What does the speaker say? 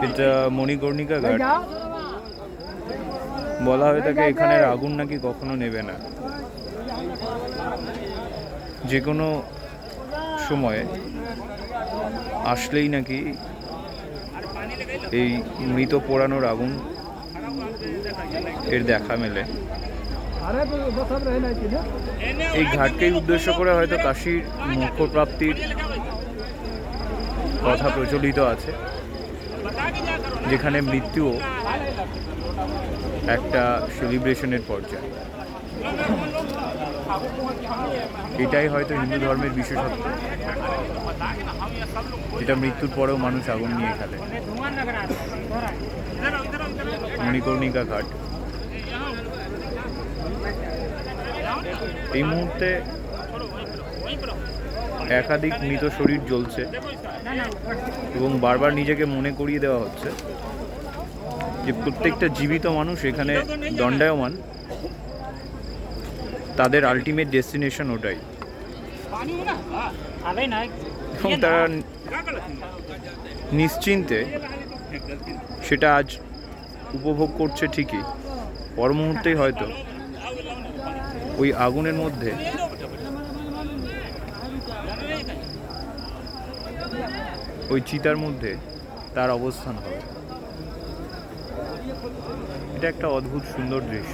এটা মণিকর্ণিকা ঘাট। বলা হয়ে থাকে এখানের আগুন নাকি কখনো নেবে না, যে কোনো সময়ে আসলেই নাকি এই মৃত পোড়ানোর আগুন এর দেখা মেলে। এই ঘাটকেই উদ্দেশ্য করে হয়তো কাশীর মোক্ষপ্রাপ্তির কথা প্রচলিত আছে, যেখানে মৃত্যুও একটা সেলিব্রেশনের পর্যায়ে। এটাই হয়তো হিন্দু ধর্মের বিশেষত্ব, যেটা মৃত্যুর পরেও মানুষ আগুন নিয়ে খেলে। মণিকর্ণিকা ঘাট। এই মুহূর্তে একাধিক মৃত শরীর জ্বলছে এবং বারবার নিজেকে মনে করিয়ে দেওয়া হচ্ছে যে প্রত্যেকটা জীবিত মানুষ এখানে দণ্ডায়মান, তাদের আলটিমেট ডেস্টিনেশন ওটাই। এবং তারা নিশ্চিন্তে সেটা আজ উপভোগ করছে ঠিকই, পর মুহূর্তেই হয়তো ওই আগুনের মধ্যে ওই চিতার মধ্যে তার অবস্থান হবে। এটা একটা অদ্ভুত সুন্দর দৃশ্য।